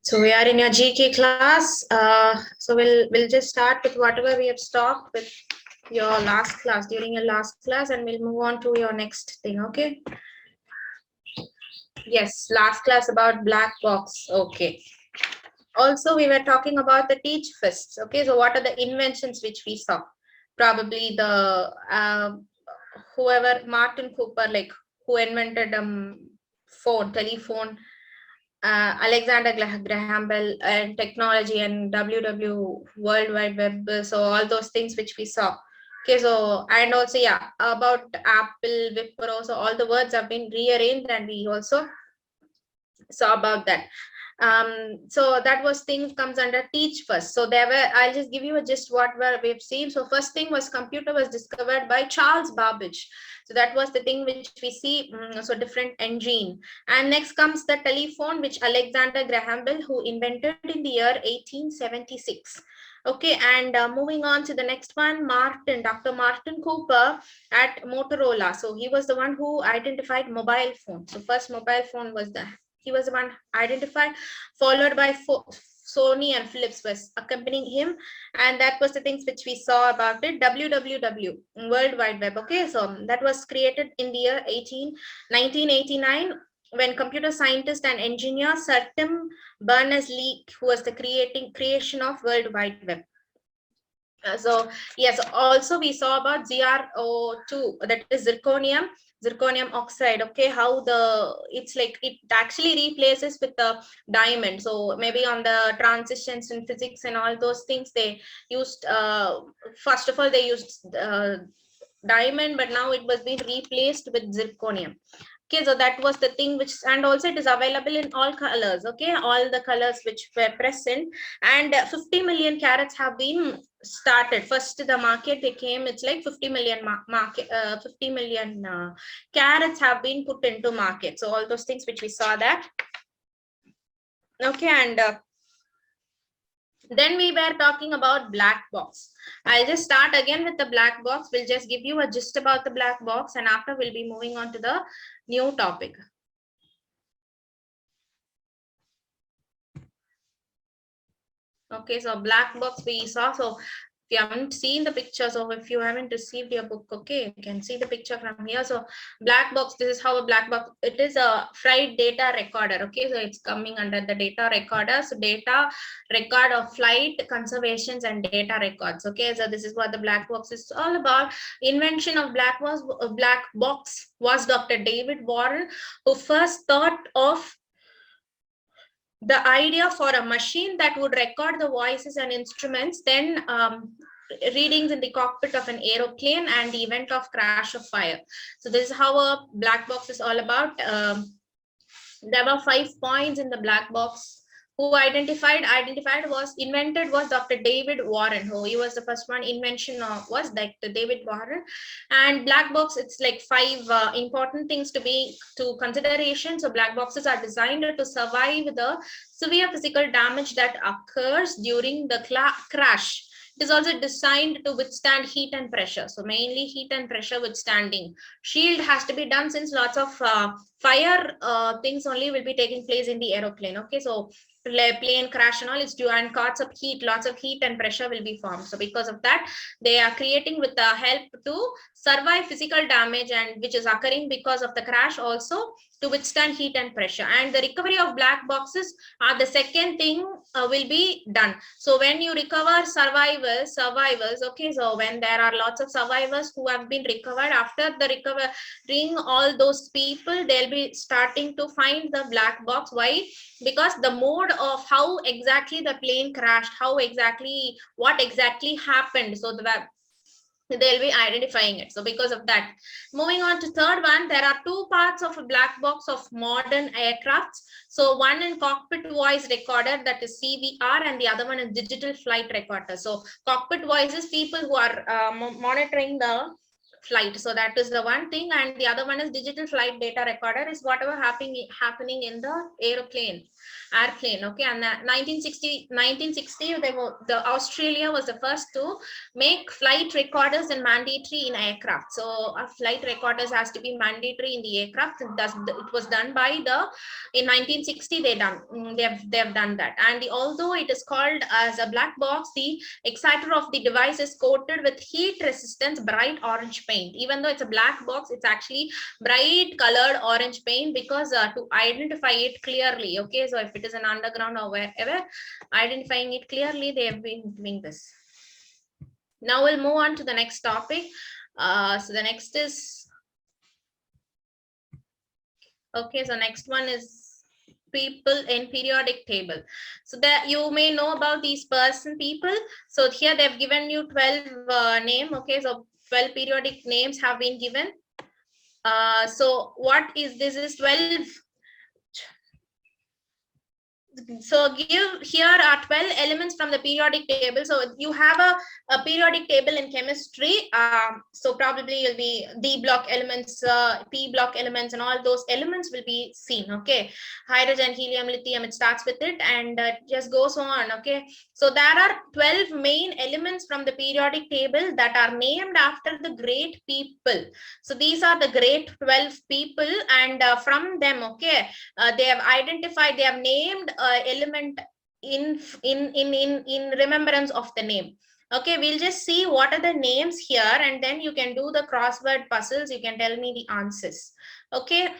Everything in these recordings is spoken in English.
So we are in your GK class. So we'll just start with whatever we have stopped with your last class, during your last class, and we'll move on to your next thing. Okay. Yes, last class about black box. Okay. Also, we were talking about the teach fests. Okay. So what are the inventions which we saw? Probably the whoever Martin Cooper, like who invented telephone, Alexander Graham Bell, and technology and WW World Wide Web. So all those things which we saw. Okay, so and also yeah, about Apple, Wipro. So all the words have been rearranged, and we also saw about that. So that was thing comes under teach first. So there were, I'll just give you a gist what we've seen. So first thing was computer was discovered by Charles Babbage. So that was the thing which we see. So different engine. And next comes the telephone, which Alexander Graham Bell, who invented in the year 1876. Okay, and moving on to the next one, Dr. Martin Cooper at Motorola. So he was the one who identified mobile phone. So first mobile phone was he was the one identified, followed by Sony and Philips was accompanying him, and that was the things which we saw about it. WWW, World Wide Web. Okay, so that was created in the year 1989 when computer scientist and engineer Sir Tim Berners-Lee, who was the creation of World Wide Web. So yes, also we saw about ZrO2, that is zirconium oxide. Okay, how it's like it actually replaces with the diamond. So maybe on the transitions in physics and all those things, they used first of all they used diamond, but now it was being replaced with zirconium. Okay, so that was the thing which, and also it is available in all colors. Okay, all the colors which were present, and 50 million carats have been started. First the market they came, it's like 50 million market, 50 million carats have been put into market. So all those things which we saw that. Okay, and then we were talking about black box. I'll just start again with the black box. We'll just give you a gist about the black box, and after we'll be moving on to the new topic. Okay, so black box we saw. So if you haven't seen the pictures, or if you haven't received your book, okay, you can see the picture from here. So black box, this is how a black box, it is a flight data recorder. Okay, so it's coming under the data recorder. So data record of flight conservations and data records. Okay, so this is what the black box is all about. Invention of black box was Dr. David Warren, who first thought of the idea for a machine that would record the voices and instruments, then readings in the cockpit of an aeroplane, and the event of crash of fire. So this is how a black box is all about. There were 5 points in the black box. Who invented was Dr. David Warren. Who he was the first one. Invention was Dr. David Warren. And black box, it's like 5 important things to consideration. So black boxes are designed to survive the severe physical damage that occurs during the crash. It is also designed to withstand heat and pressure. So mainly heat and pressure withstanding. Shield has to be done, since lots of fire things only will be taking place in the aeroplane. Okay, so plane crash and all is due, and lots of heat and pressure will be formed. So because of that, they are creating with the help to survive physical damage, and which is occurring because of the crash, also to withstand heat and pressure. And the recovery of black boxes are the second thing will be done. So when you recover survivors, okay, so when there are lots of survivors who have been recovered, after the recovering all those people, they'll be starting to find the black box. Why? Because the mode of how exactly the plane crashed, what exactly happened, so they'll be identifying it. So because of that, moving on to third one, there are 2 parts of a black box of modern aircrafts. So one in cockpit voice recorder, that is CVR, and the other one is digital flight recorder. So cockpit voice is people who are monitoring the flight. So that is the one thing, and the other one is digital flight data recorder is whatever happening in the airplane. Okay, and 1960 the Australia was the first to make flight recorders and mandatory in aircraft. So flight recorders has to be mandatory in the aircraft. It was done by the in 1960 they have done that. And although it is called as a black box, the exciter of the device is coated with heat resistance bright orange paint. Even though it's a black box, it's actually bright colored orange paint, because to identify it clearly. Okay, so if it is an underground or wherever, identifying it clearly, they have been doing this. Now we'll move on to the next topic. So the next is, okay, so next one is people in periodic table. So that you may know about these people. So here they've given you 12 name. Okay, so 12 periodic names have been given. So what is this is 12. So here are 12 elements from the periodic table. So you have a periodic table in chemistry. So probably you'll be D block elements, P block elements, and all those elements will be seen. Okay, hydrogen, helium, lithium, it starts with it, and just goes on. Okay, so there are 12 main elements from the periodic table that are named after the great people. So these are the great 12 people, and from them, okay, they have identified, they have named element in remembrance of the name. Okay, we'll just see what are the names here, and then you can do the crossword puzzles. You can tell me the answers. Okay,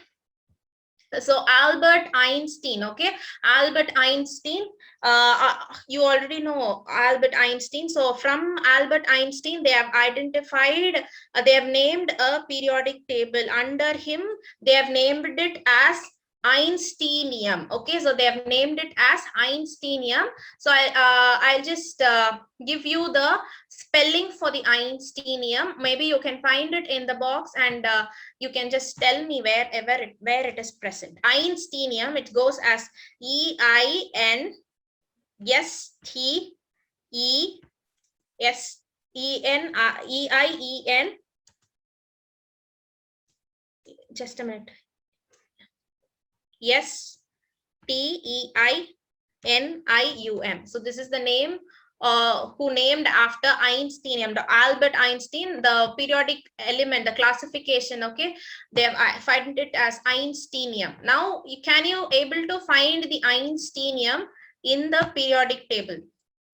so Albert Einstein. Okay, Albert Einstein, you already know Albert Einstein. So from Albert Einstein, they have identified, they have named a periodic table. Under him, they have named it as Einsteinium. Okay, so they have named it as Einsteinium. So I'll just give you the spelling for the Einsteinium. Maybe you can find it in the box, and you can just tell me where it is present. Einsteinium, it goes as EINSTEINSTEIN. Just a minute. STEINIUM. So this is the name who named after Einsteinium, the Albert Einstein, the periodic element, the classification. Okay, they have find it as Einsteinium. Now, can you able to find the Einsteinium in the periodic table?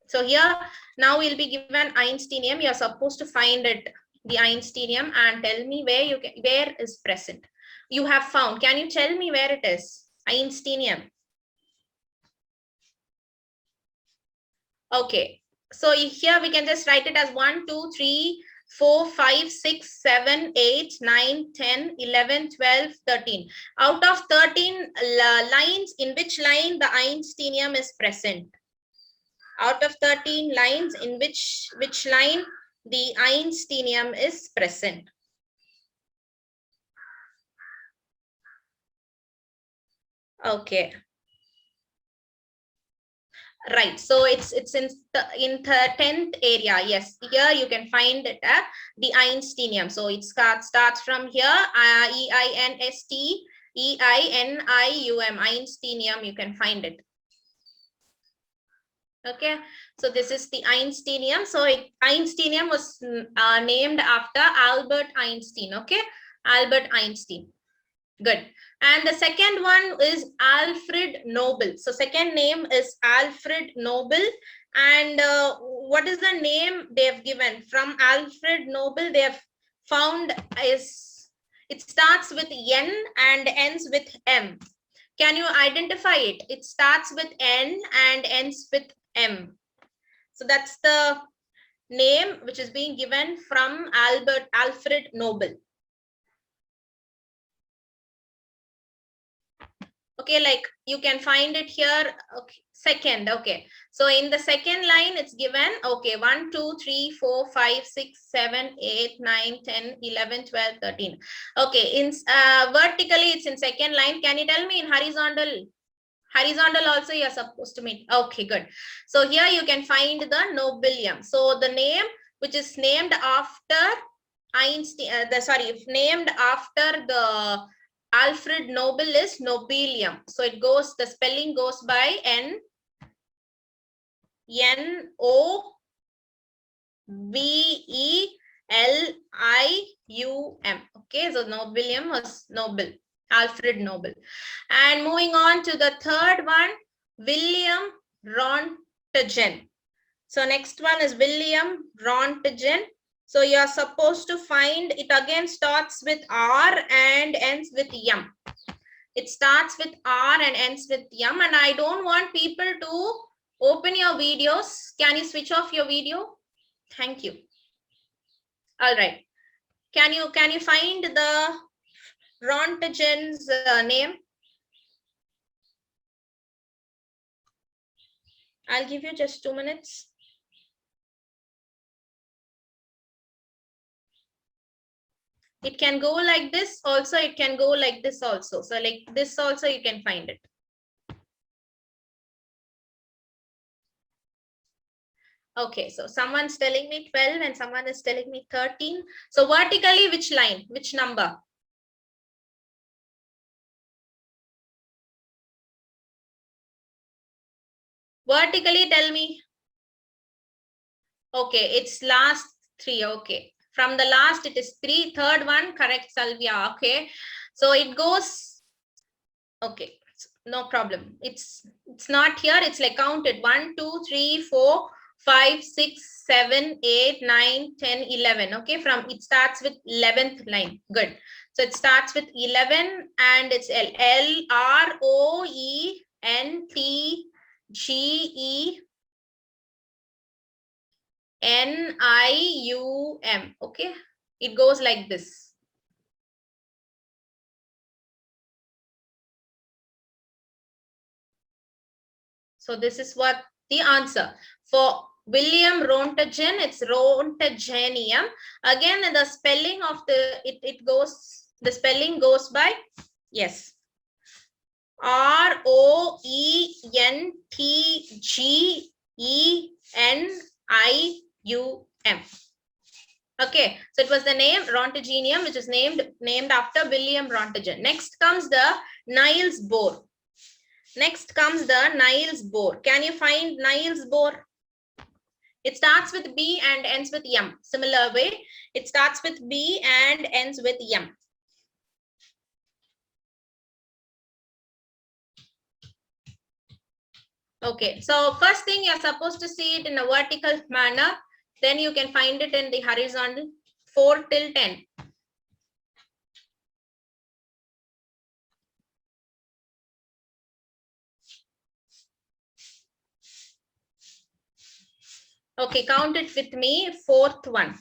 So here now we'll be given Einsteinium. You're supposed to find it, the Einsteinium, and tell me where is present. You have found. Can you tell me where it is? Einsteinium. Okay, so here we can just write it as 1, 2, 3, 4, 5, 6, 7, 8, 9, 10, 11, 12, 13. Out of 13 lines, in which line the Einsteinium is present? Out of 13 lines, in which line the Einsteinium is present? Okay, right, so it's in the 10th area. Yes, here you can find it at the Einsteinium. So it starts from here, EINSTEINIUM, Einsteinium. You can find it. Okay, so this is the Einsteinium. So Einsteinium was named after Albert Einstein. Okay, Albert Einstein. Good. And the second one is Alfred Nobel. So second name is Alfred Nobel. And what is the name they have given? From Alfred Nobel, they have found is, it starts with N and ends with M. Can you identify it? It starts with N and ends with M. So that's the name which is being given from Alfred Nobel. Okay, like you can find it here. Okay, second. Okay, so in the second line it's given, okay, 1, 2, 3, 4, 5, 6, 7, 8, 9, 10, 11, 12, 13. Okay, in vertically it's in second line. Can you tell me in horizontal? Horizontal also you're supposed to meet. Okay, good. So here you can find the Nobelium. So the name which is named after Einstein, if named after the Alfred Nobel is Nobelium. So it goes, the spelling goes by Nobelium. Okay, so Nobelium was Nobel, Alfred Nobel. And moving on to the third one, William Rontgen. So next one is William Rontgen. So you are supposed to find, it again starts with R and ends with M. It starts with R and ends with M, and I don't want people to open your videos. Can you switch off your video? Thank you. All right. Can you find the Rontgen's name? I'll give you just 2 minutes. It can go like this also, it can go like this also. So like this also you can find it. Okay, so someone's telling me 12 and someone is telling me 13. So vertically, which line, which number? Vertically, tell me. Okay, it's last 3. Okay, from the last it is 3. Third one, correct, Salvia. Okay, so it goes. Okay, no problem. It's not here. It's like counted 1, 2, 3, 4, 5, 6, 7, 8, 9, 10, 11. Okay, from it starts with 11th line. Good. So it starts with 11 and it's L. L, R, O, E, N, T, G, E, N, I, U, M. Okay, it goes like this. So this is what the answer. For William Rontgen, it's Rontgenium. Again, the spelling of the spelling goes by, yes, Roentgenium. Okay, so it was the name Rontgenium, which is named after William Rontgen. Next comes the Niels Bohr. Next comes the Niels Bohr. Can you find Niels Bohr? It starts with B and ends with M. Similar way, it starts with B and ends with M. Okay, so first thing you're supposed to see it in a vertical manner. Then you can find it in the horizontal, 4 till 10. Okay, count it with me. 4th one.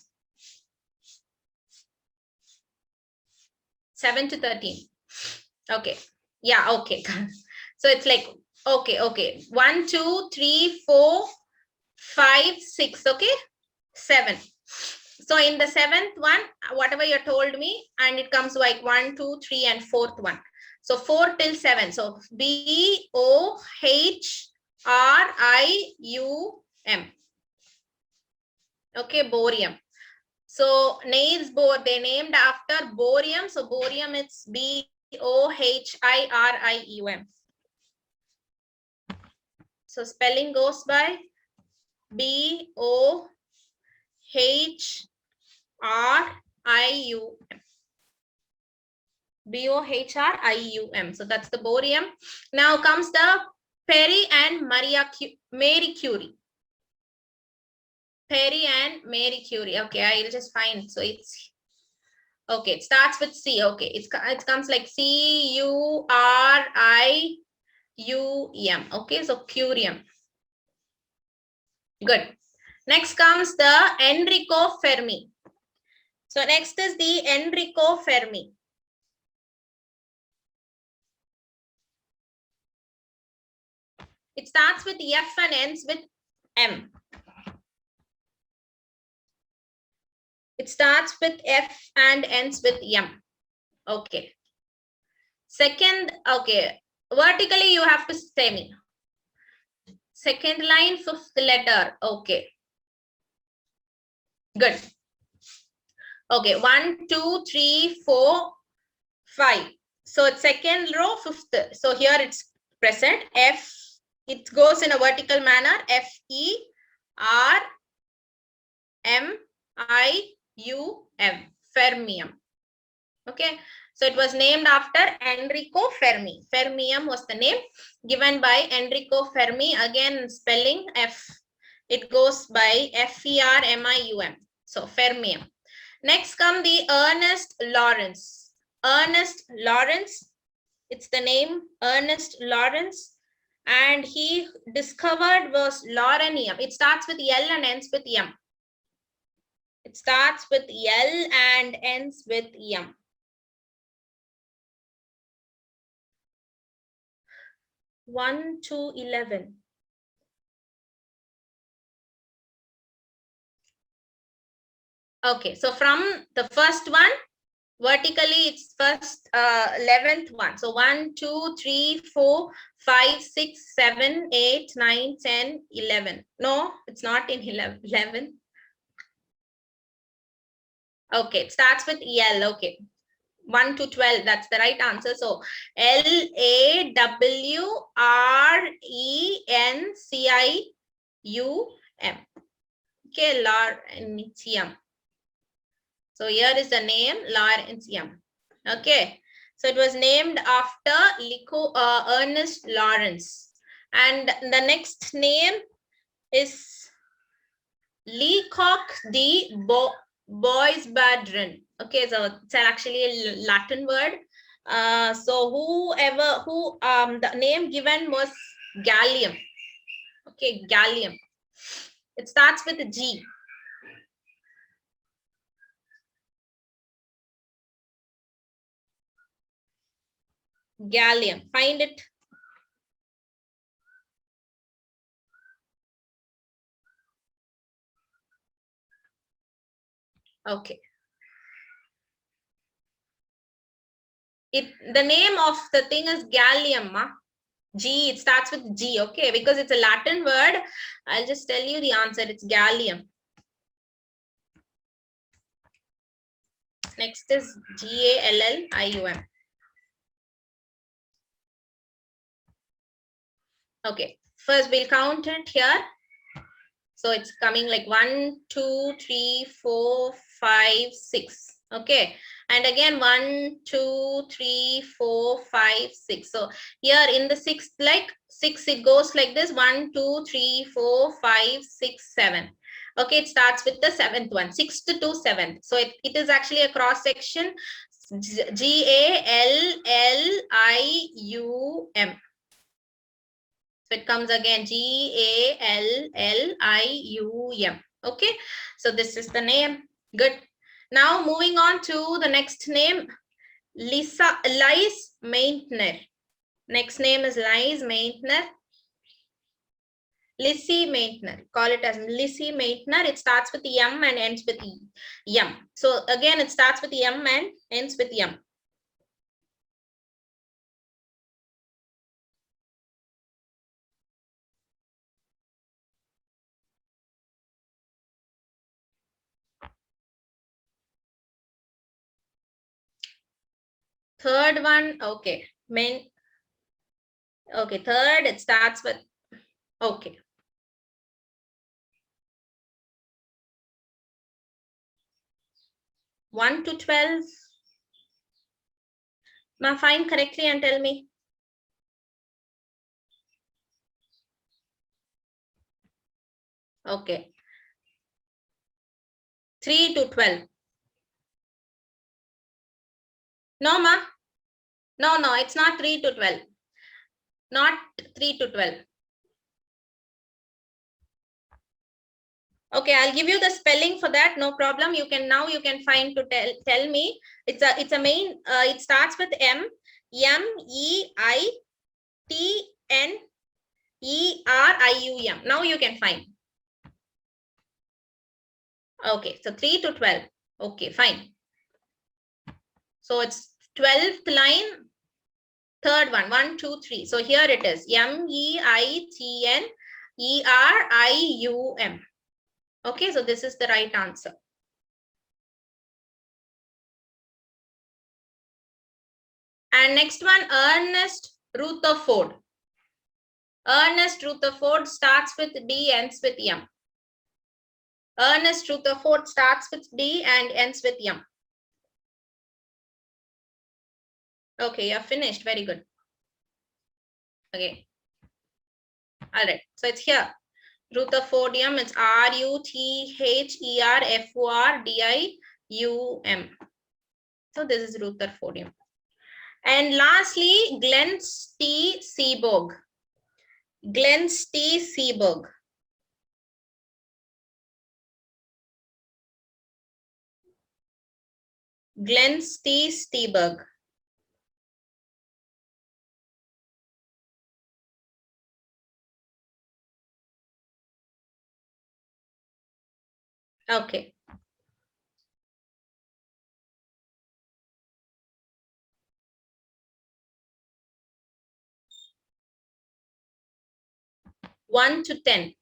7 to 13. Okay. Yeah, okay. So it's like, okay. 1, 2, 3, 4, 5, 6. Okay. 7. So in the 7th one, whatever you told me, and it comes like 1, 2, 3, and 4th one. So 4 till 7. So BOHRIUM. Okay, borium. So Niels Bohr, they named after borium. So borium, it's BOHIRIUM. So spelling goes by BOHRIUM. BOHRIUM. So that's the borium. Now comes the Perry and Marie Curie. Perry and Marie Curie. Okay, I'll just find. So it's okay. It starts with C. Okay, it comes like CURIUM. Okay, so curium. Good. Next comes the Enrico Fermi. So next is the Enrico Fermi. It starts with F and ends with M. It starts with F and ends with M. Okay. Second, okay. Vertically, you have to say me. Second line, 5th letter. Okay. Good. Okay, 1, 2, 3, 4, 5. So it's second row, fifth. So here it's present. F, it goes in a vertical manner. Fermium. Fermium. Okay. So it was named after Enrico Fermi. Fermium was the name given by Enrico Fermi. Again, spelling F. It goes by Fermium. So fermium. Next come the Ernest Lawrence. Ernest Lawrence. It's the name Ernest Lawrence. And he discovered was lawrenium. It starts with L and ends with M. It starts with L and ends with M. 1 to 11. Okay, so from the first one, vertically it's first 11th one. So 1, 2, 3, 4, 5, 6, 7, 8, 9, 10, 11. No, it's not in 11. Okay, it starts with L. Okay, 1 to 12. That's the right answer. So LAWRENCIUM. Okay, lawrencium. So here is the name lawrencium. Okay, so it was named after Ernest Lawrence. And the next name is Leacock de Boisbadron. Okay, so it's actually a Latin word. So the name given was gallium. Okay, gallium. It starts with a G. Gallium. Find it. Okay. The name of the thing is gallium. G, it starts with G, okay, because it's a Latin word. I'll just tell you the answer. It's gallium. Next is GALLIUM. Okay, first we'll count it here. So it's coming like 1, 2, 3, 4, 5, 6. Okay, and again 1, 2, 3, 4, 5, 6. So here in the sixth, like 6, it goes like this: 1, 2, 3, 4, 5, 6, 7. Okay, it starts with the seventh one, 6th to 7th. So it is actually a cross section. GALLIUM. So it comes again GALLIUM. Okay, so this is the name. Good. Now moving on to the next name, Lise Meitner. Next name is Lise Meitner. Lise Meitner. Call it as Lise Meitner. It starts with M and ends with M. So again, it starts with M and ends with M. Third one, okay. Okay, third, it starts with, okay. One to 12. Now find correctly and tell me. Okay. 3 to 12. No, ma. No, it's not 3 to 12. Not 3 to 12. Okay, I'll give you the spelling for that. No problem. You can find to tell me. It's a main. It starts with M. MEITNERIUM. Now you can find. Okay, so 3 to 12. Okay, fine. So it's 12th line, third one, 1, 2, 3. So here it is, MEITNERIUM. Okay, so this is the right answer. And next one, Ernest Rutherford. Ernest Rutherford starts with D, ends with M. Ernest Rutherford starts with D and ends with M. Okay, you're finished. Very good. Okay. All right. So it's here. Rutherfordium, it's Rutherfordium. So this is Rutherfordium. And lastly, Glenn T. Seaborg. Glenn T. Seaborg. Glenn T. Seaborg. Okay. One to 10.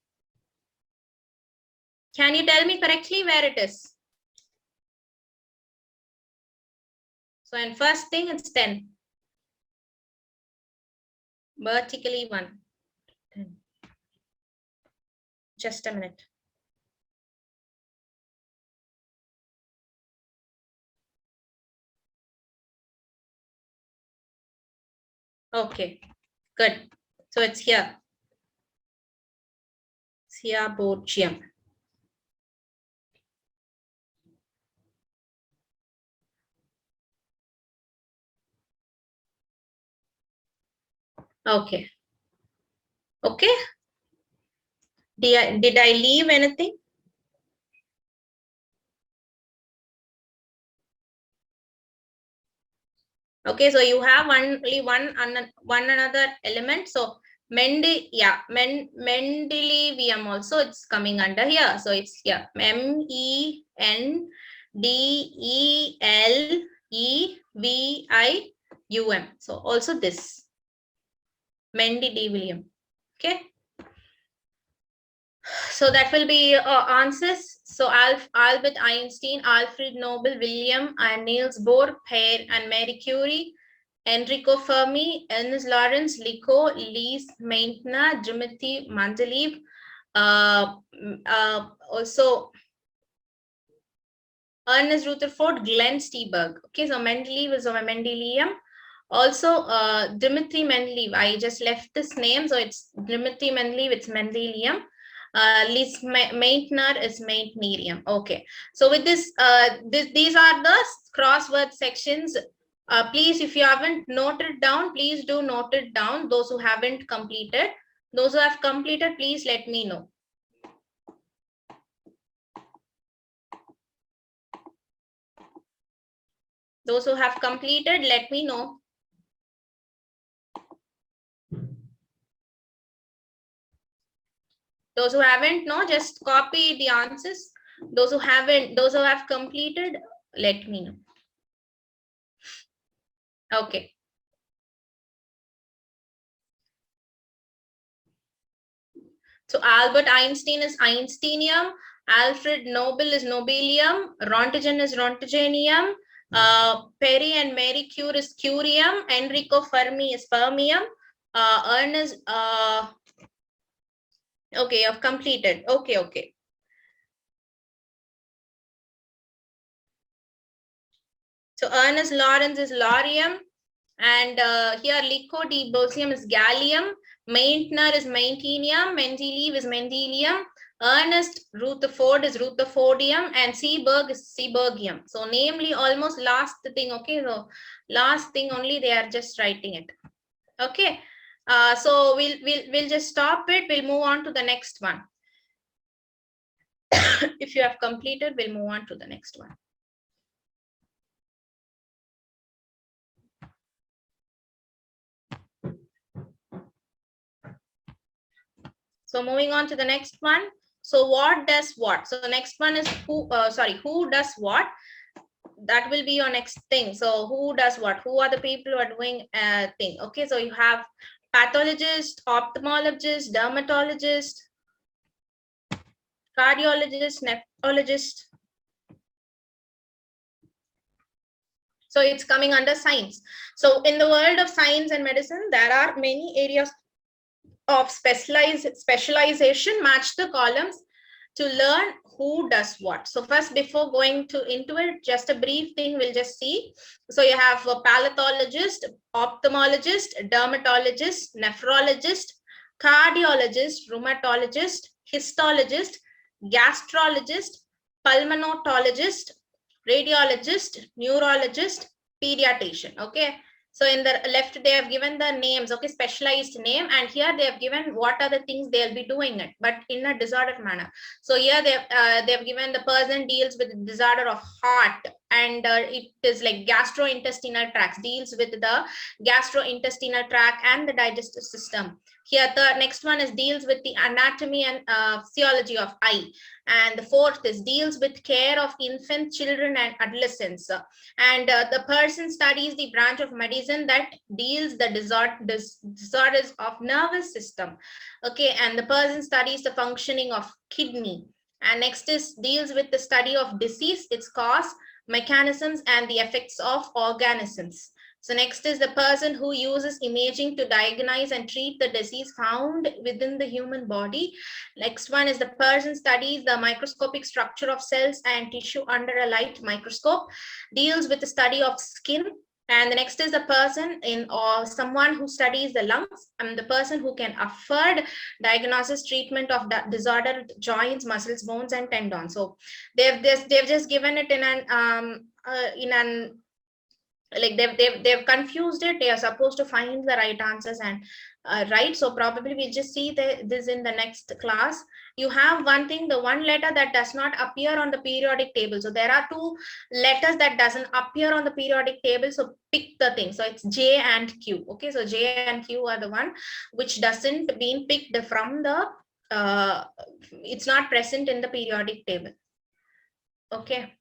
Can you tell me correctly where it is? So in first thing, it's 10. Vertically 1. 10. Just a minute. Okay, good. So it's here. Seaborgium. Okay. Okay. Did I leave anything? Okay, so you have only one another element. So Mendelevium also it's coming under here. So it's here. Mendelevium. So also this Mendelevium. Okay. So that will be answers. So Albert Einstein, Alfred Nobel, William and Niels Bohr, Pierre and Marie Curie, Enrico Fermi, Ernest Lawrence, Lico, Lise Meitner, Dmitry Mendeleev, also Ernest Rutherford, Glenn Seaborg. Okay, so Mendeleev is a Mendeleeum. Also, Dmitry Mendeleev. I just left this name, so it's Dmitry Mendeleev. It's Mendeleeum. Lise Meitner is Meitnerium. Okay, so with this, these are the crossword sections. Please, if you haven't noted down, please do note it down. Those who haven't completed, those who have completed, please let me know. Those who have completed, let me know. Those who haven't, no, just copy the answers. Those who haven't, those who have completed, let me know. Okay. So Albert Einstein is Einsteinium, Alfred Nobel is Nobelium, Rontgen is Rontgenium, Perry and Marie Curie is Curium, Enrico Fermi is Fermium, Ernest, okay, you've completed. Okay, okay. So Ernest Lawrence is Laurium, and here Lico de Bosium is Gallium, Meitner is Meitnerium, Mendeleev is Mendelium, Ernest Rutherford is Rutherfordium, and Seaborg is Seaborgium. So namely almost last thing, okay, so last thing only they are just writing it. Okay, so we'll just stop it. We'll move on to the next one. If you have completed, we'll move on to the next one. So moving on to the next one. So what does what? So the next one is who does what? That will be your next thing. So who does what? Who are the people who are doing a thing? Okay, so you have pathologist, ophthalmologist, dermatologist, cardiologist, nephrologist. So it's coming under science. So in the world of science and medicine, there are many areas of specialization. Match the columns to learn who does what. So first, before going into it, just a brief thing we'll just see. So you have a paleontologist, ophthalmologist, dermatologist, nephrologist, cardiologist, rheumatologist, histologist, gastrologist, pulmonologist, radiologist, neurologist, pediatrician. Okay. So in the left, they have given the names, okay, specialized name, and here they have given what are the things they'll be doing it, but in a disordered manner. So here they have given the person deals with the disorder of heart, and it is like gastrointestinal tract, deals with the gastrointestinal tract and the digestive system. Here the next one is deals with the anatomy and physiology of eye, and the fourth is deals with care of infant, children, and adolescents. And the person studies the branch of medicine that deals the disorders of nervous system. Okay, and the person studies the functioning of kidney. And next is deals with the study of disease, its cause, mechanisms, and the effects of organisms. So next is the person who uses imaging to diagnose and treat the disease found within the human body. Next one is the person studies the microscopic structure of cells and tissue under a light microscope, deals with the study of skin. And the next is the person in or someone who studies the lungs, and the person who can afford diagnosis, treatment of disordered joints, muscles, bones, and tendons. So they've just given it in an like they've confused it. They are supposed to find the right answers and right. So probably we'll just see this in the next class. You have one thing, the one letter that does not appear on the periodic table. So there are two letters that doesn't appear on the periodic table. So pick the thing. So it's J and Q. Okay, so J and Q are the one which doesn't being picked from the it's not present in the periodic table. Okay,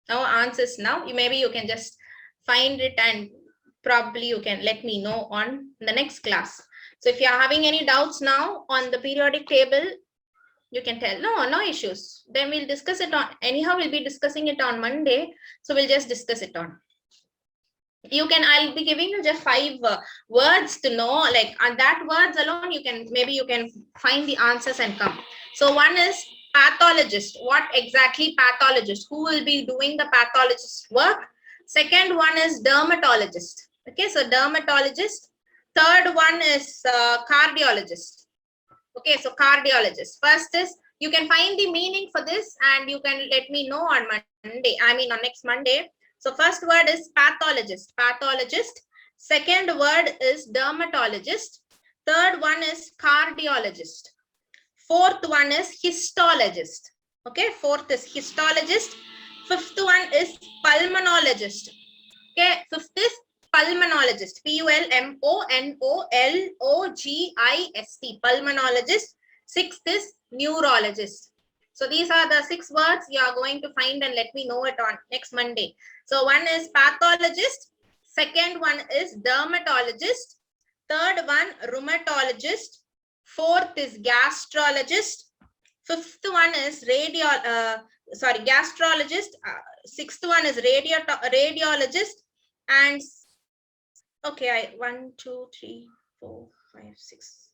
now answers. Now maybe you can just find it, and probably you can let me know on the next class. So if you are having any doubts now on the periodic table, you can tell. No issues. Then we'll discuss it on, anyhow we'll be discussing it on Monday. So we'll just discuss it on. I'll be giving you just 5 words to know, like on that words alone, maybe you can find the answers and come. So one is pathologist. What exactly pathologist? Who will be doing the pathologist work? Second one is dermatologist. Okay, so dermatologist. Third one is cardiologist. Okay, so cardiologist. First is, you can find the meaning for this and you can let me know on Monday. I mean on next Monday. So first word is pathologist. Pathologist. Second word is dermatologist. Third one is cardiologist. Fourth one is histologist. Okay, fourth is histologist. Fifth one is pulmonologist. Okay, fifth is pulmonologist. Pulmonologist. Pulmonologist. Sixth is neurologist. So these are the 6 words you are going to find and let me know it on next Monday. So one is pathologist. Second one is dermatologist. Third one, rheumatologist. Fourth is gastrologist. Fifth one is gastrologist. Sixth one is radiologist. And okay, 1, 2, 3, 4, 5, 6.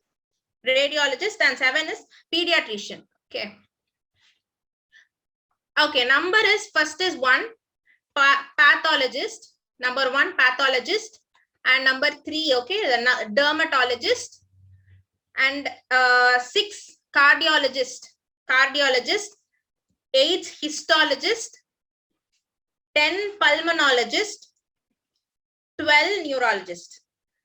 Radiologist, and 7 is pediatrician. Okay. Okay, number is first is 1 pathologist. Number 1 pathologist, and number 3, okay, the dermatologist, and 6 cardiologist. 8 histologist, 10 pulmonologist, 12 neurologist.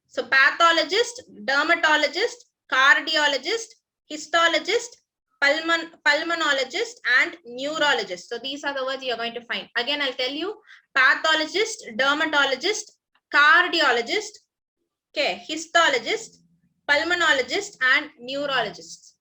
So pathologist, dermatologist, cardiologist, histologist, pulmonologist, and neurologist. So these are the words you are going to find. Again, I'll tell you: pathologist, dermatologist, cardiologist, okay, histologist, pulmonologist, and neurologist.